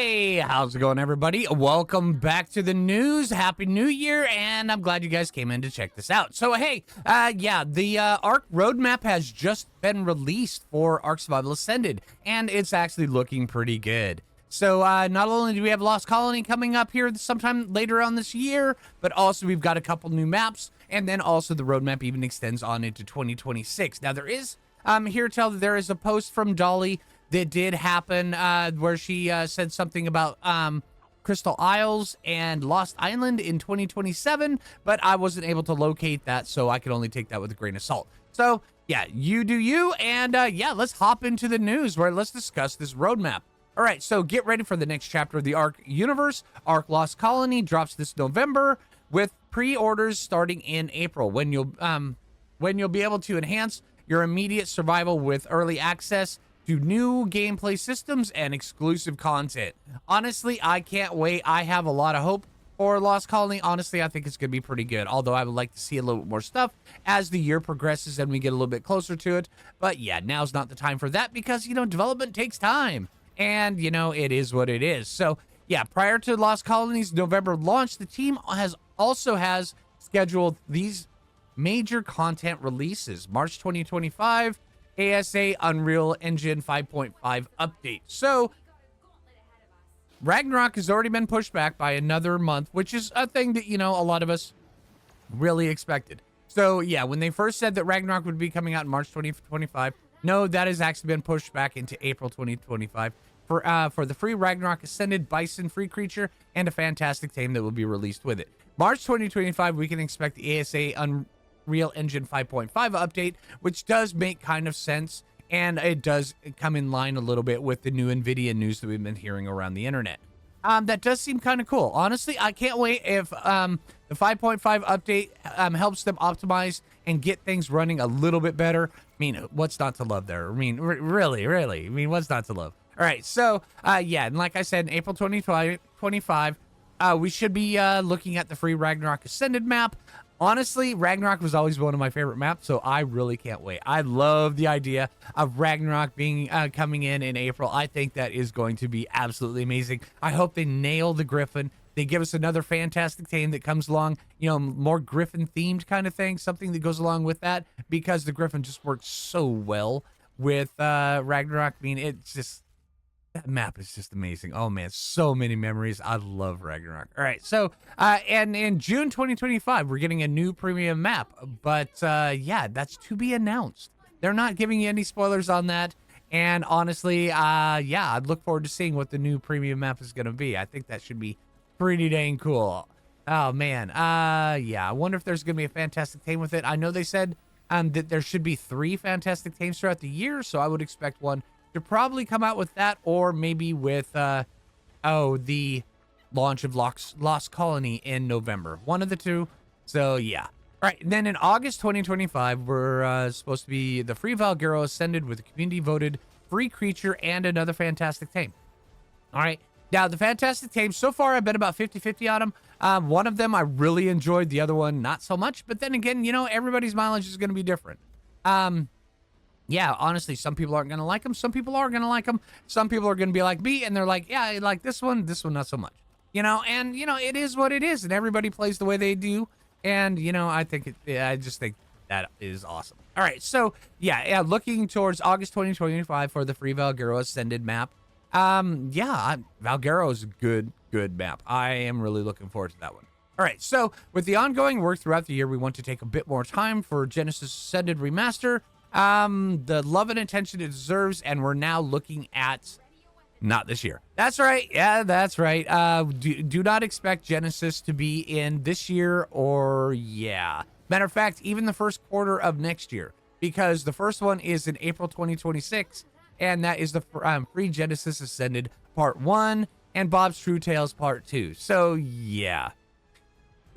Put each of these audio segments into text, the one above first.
Hey, how's it going, everybody? Welcome back to the news. Happy New Year, and I'm glad you guys came in to check this out. So, hey, the Ark roadmap has just been released for Ark Survival Ascended, and it's actually looking pretty good. So, not only do we have Lost Colony coming up here sometime later on this year, but also we've got a couple new maps, and then also the roadmap even extends on into 2026. Now, there is, here to tell that there is a post from Dolly that did happen where she said something about Crystal Isles and Lost Island in 2027, but I wasn't able to locate that, so I could only take that with a grain of salt. So, yeah, you do you, and yeah, let's hop into the news where let's discuss this roadmap. All right, so get ready for the next chapter of the Ark universe. Ark Lost Colony drops this November with pre-orders starting in April, when you'll be able to enhance your immediate survival with early access to new gameplay systems and exclusive content. Honestly, I can't wait. I have a lot of hope for Lost Colony. Honestly, I think it's going to be pretty good, although I would like to see a little bit more stuff as the year progresses and we get a little bit closer to it. But yeah, now's not the time for that because, development takes time. And, it is what it is. So, yeah, prior to Lost Colony's November launch, the team has scheduled these major content releases. March 2025, ASA Unreal Engine 5.5 update. So, Ragnarok has already been pushed back by another month, which is a thing that, a lot of us really expected. So, yeah, when they first said that Ragnarok would be coming out in March 2025, no, that has actually been pushed back into April 2025 for the free Ragnarok Ascended Bison free creature and a fantastic tame that will be released with it. March 2025, we can expect the ASA Unreal Engine 5.5 update, which does make kind of sense, and it does come in line a little bit with the new NVIDIA news that we've been hearing around the internet. That does seem kind of cool. Honestly, I can't wait if the 5.5 update helps them optimize and get things running a little bit better. I mean, what's not to love there? I mean, really. I mean, what's not to love? All right, so, yeah, and like I said, in April 2025, we should be looking at the free Ragnarok Ascended map. Honestly, Ragnarok was always one of my favorite maps, so I really can't wait. I love the idea of Ragnarok being coming in April. I think that is going to be absolutely amazing. I hope they nail the Griffin. They give us another fantastic tame that comes along, more Griffin-themed kind of thing, something that goes along with that, because the Griffin just works so well with Ragnarok. I mean, it's just... that map is just amazing. Oh, man, so many memories. I love Ragnarok. All right, so, and in June 2025, we're getting a new premium map. But, yeah, that's to be announced. They're not giving you any spoilers on that. And honestly, yeah, I'd look forward to seeing what the new premium map is going to be. I think that should be pretty dang cool. Oh, man. Yeah, I wonder if there's going to be a fantastic tame with it. I know they said that there should be 3 fantastic tames throughout the year, so I would expect one to probably come out with that, or maybe with the launch of Lost Colony in November. One of the two. So yeah. All right. And then in August 2025, we're supposed to be the free Valguero Ascended with a community voted free creature and another fantastic tame. All right. Now the fantastic tames so far, I've been about 50-50 on them. One of them I really enjoyed, the other one not so much. But then again, everybody's mileage is going to be different. Yeah, honestly, some people aren't going to like them. Some people are going to like them. Some people are going to be like me, and they're like, yeah, I like this one not so much. And, it is what it is, and everybody plays the way they do. And, I just think that is awesome. All right, so, yeah, looking towards August 2025 for the free Valguero Ascended map. Yeah, Valguero is a good map. I am really looking forward to that one. All right, so with the ongoing work throughout the year, we want to take a bit more time for Genesis Ascended Remaster. The love and attention it deserves, and we're now looking at not this year. That's right. Yeah, that's right. Do not expect Genesis to be in this year, or yeah. Matter of fact, even the first quarter of next year, because the first one is in April 2026, and that is the free Genesis Ascended Part 1 and Bob's True Tales Part 2. So yeah,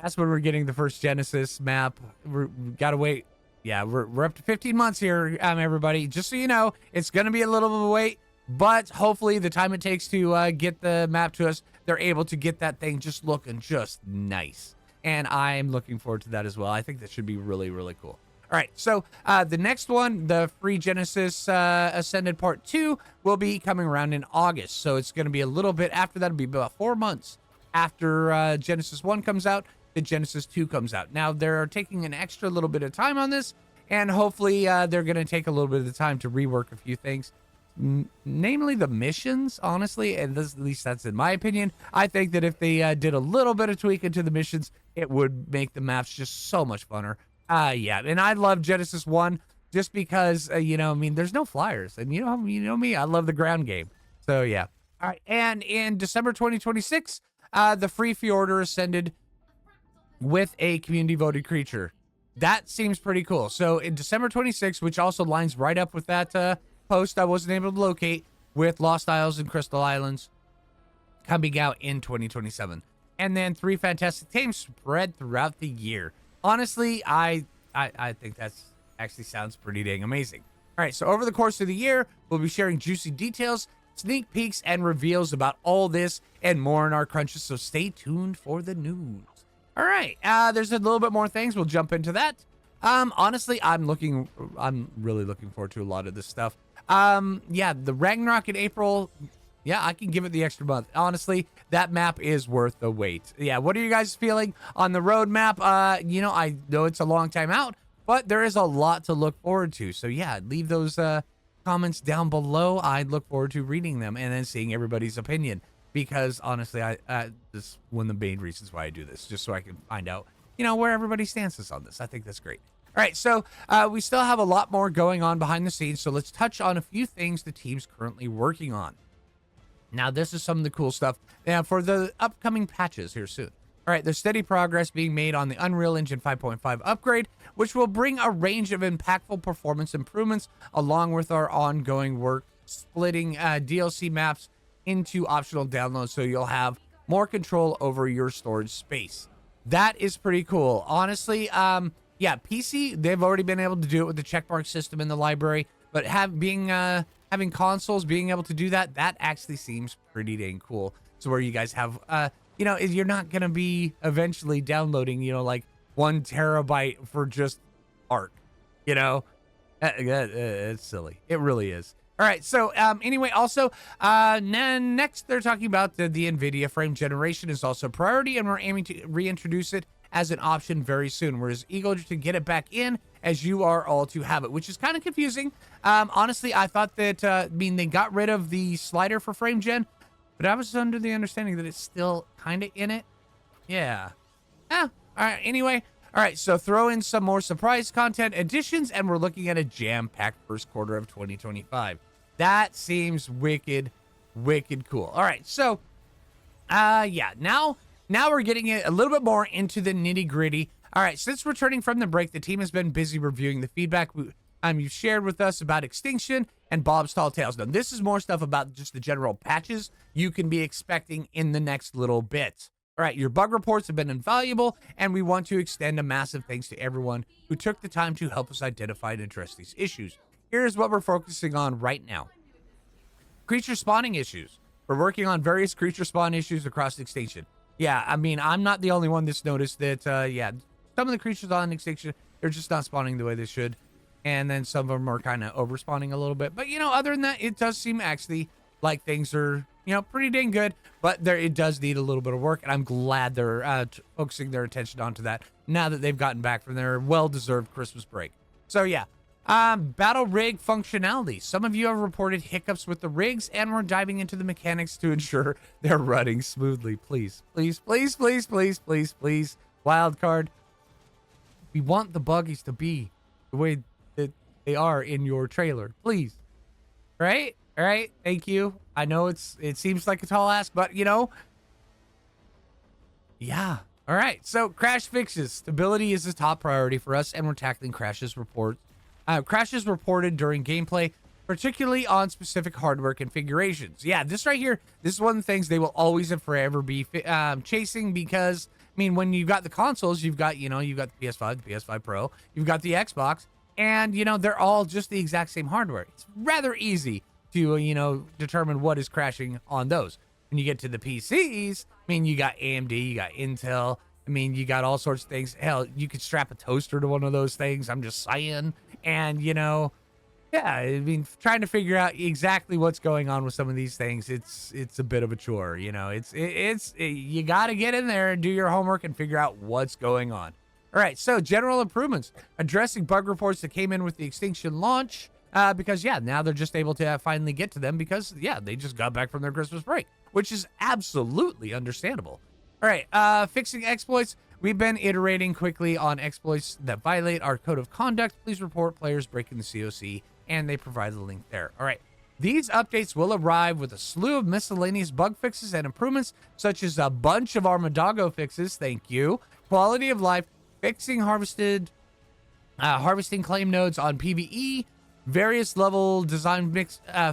that's when we're getting the first Genesis map. We gotta wait. Yeah, we're up to 15 months here, everybody. Just so you know, it's going to be a little bit of a wait, but hopefully the time it takes to get the map to us, they're able to get that thing just looking just nice. And I'm looking forward to that as well. I think that should be really, really cool. All right, so the next one, the free Genesis Ascended Part 2, will be coming around in August. So it's going to be a little bit after that. It'll be about 4 months after Genesis 1 comes out, the Genesis 2 comes out. Now, they're taking an extra little bit of time on this, and hopefully they're going to take a little bit of the time to rework a few things, namely the missions, honestly, and this, at least that's in my opinion. I think that if they did a little bit of tweaking to the missions, it would make the maps just so much funner. Yeah, and I love Genesis 1 just because, you know, I mean, there's no flyers. And you know me, I love the ground game. So, yeah. All right, and in December 2026, the free Fjordur Ascended with a community-voted creature. That seems pretty cool. So, in December 26, which also lines right up with that post I wasn't able to locate, with Lost Isles and Crystal Islands coming out in 2027. And then 3 fantastic tames spread throughout the year. Honestly, I think that's actually sounds pretty dang amazing. All right, so over the course of the year, we'll be sharing juicy details, sneak peeks, and reveals about all this and more in our crunches, so stay tuned for the news. All right, there's a little bit more things. We'll jump into that. Honestly, I'm really looking forward to a lot of this stuff. Yeah, the Ragnarok in April. Yeah, I can give it the extra month. Honestly, that map is worth the wait. Yeah, what are you guys feeling on the roadmap? You know, I know it's a long time out, but there is a lot to look forward to. So yeah, leave those comments down below. I look forward to reading them and then seeing everybody's opinion. Because honestly, this is one of the main reasons why I do this, just so I can find out, you know, where everybody stands on this. I think that's great. All right, so we still have a lot more going on behind the scenes. So let's touch on a few things the team's currently working on. Now, this is some of the cool stuff for the upcoming patches here soon. All right, there's steady progress being made on the Unreal Engine 5.5 upgrade, which will bring a range of impactful performance improvements, along with our ongoing work splitting DLC maps into optional downloads, so you'll have more control over your storage space. That is pretty cool. Honestly, yeah, PC, they've already been able to do it with the checkmark system in the library, but having consoles being able to do that, that actually seems pretty dang cool. So where you guys have, you know, you're not going to be eventually downloading, you know, like 1 terabyte for just Ark, you know, it's silly. It really is. All right. So anyway, also next they're talking about the NVIDIA frame generation is also a priority, and we're aiming to reintroduce it as an option very soon. We're as eager to get it back in as you are all to have it, which is kind of confusing. Honestly, I thought that, I mean, they got rid of the slider for frame gen, but I was under the understanding that it's still kind of in it. Yeah. All right. Anyway. All right. So throw in some more surprise content additions, and we're looking at a jam-packed first quarter of 2025. That seems wicked cool. All right. So, yeah, now we're getting it a little bit more into the nitty-gritty. All right, since returning from the break, the team has been busy reviewing the feedback you've shared with us about Extinction and Bob's Tall Tales. Now, this is more stuff about just the general patches you can be expecting in the next little bit. All right, your bug reports have been invaluable, and we want to extend a massive thanks to everyone who took the time to help us identify and address these issues. Here's what we're focusing on right now. Creature spawning issues. We're working on various creature spawn issues across Extinction. Yeah, I mean, I'm not the only one that's noticed that, yeah, some of the creatures on Extinction, they're just not spawning the way they should. And then some of them are kind of over spawning a little bit. But, you know, other than that, it does seem actually like things are, you know, pretty dang good. But it does need a little bit of work. And I'm glad they're focusing their attention onto that now that they've gotten back from their well-deserved Christmas break. So, yeah. Battle rig functionality. Some of you have reported hiccups with the rigs, and we're diving into the mechanics to ensure they're running smoothly. Please, please, please, please, please, please, please. Wildcard. We want the buggies to be the way that they are in your trailer. Please. Right? All right. Thank you. I know it seems like a tall ask, but you know. Yeah. All right. So crash fixes. Stability is a top priority for us, and we're tackling crashes reported during gameplay, particularly on specific hardware configurations. Yeah, this right here, this is one of the things they will always and forever be chasing, because I mean, when you've got the consoles, you've got the PS5, the PS5 Pro, you've got the Xbox, and you know, they're all just the exact same hardware. It's rather easy to determine what is crashing on those. When you get to the PCs, I mean, you got AMD, you got Intel, I mean, you got all sorts of things. Hell, you could strap a toaster to one of those things. I'm just saying. And, yeah, I mean, trying to figure out exactly what's going on with some of these things, it's a bit of a chore. You got to get in there and do your homework and figure out what's going on. All right, so general improvements, addressing bug reports that came in with the Extinction launch, because, yeah, now they're just able to finally get to them because, yeah, they just got back from their Christmas break, which is absolutely understandable. All right, fixing exploits. We've been iterating quickly on exploits that violate our code of conduct. Please report players breaking the COC, and they provide the link there. All right. These updates will arrive with a slew of miscellaneous bug fixes and improvements, such as a bunch of Armadago fixes, thank you, quality of life, fixing harvesting claim nodes on PvE, various level design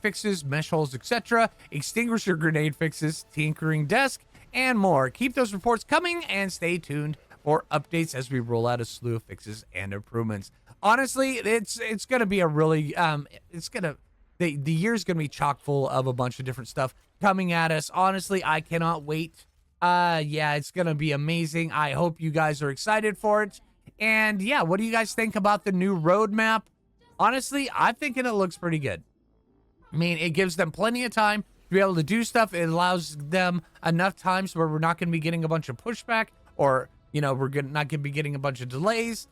fixes, mesh holes, etc., extinguisher grenade fixes, tinkering desk, and more. Keep those reports coming and stay tuned for updates as we roll out a slew of fixes and improvements. Honestly, it's gonna be a really the year's gonna be chock full of a bunch of different stuff coming at us. Honestly, I cannot wait. Yeah, it's gonna be amazing. I hope you guys are excited for it. And yeah, what do you guys think about the new roadmap? Honestly, I'm thinking it looks pretty good. I mean, it gives them plenty of time to be able to do stuff. It allows them enough times where we're not going to be getting a bunch of pushback, or we're not going to be getting a bunch of delays.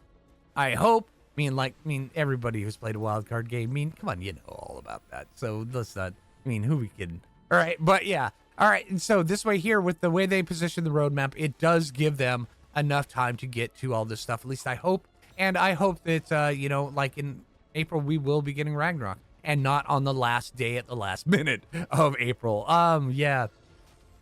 I hope. I mean, everybody who's played a wildcard game, come on, you know all about that. So let's not, who we kidding? All right, but yeah. All right, and so this way here, with the way they position the roadmap, it does give them enough time to get to all this stuff. At least I hope. And I hope that, like in April, we will be getting Ragnarok, and not on the last day at the last minute of April. Yeah,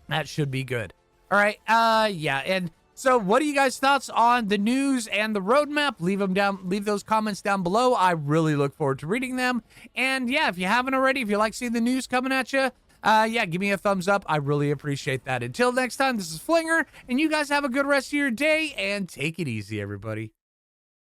that should be good. All right, yeah, and so what are you guys' thoughts on the news and the roadmap? Leave those comments down below. I really look forward to reading them. And yeah, if you haven't already, if you like seeing the news coming at you, yeah, give me a thumbs up. I really appreciate that. Until next time, this is Phlinger, and you guys have a good rest of your day, and take it easy, everybody.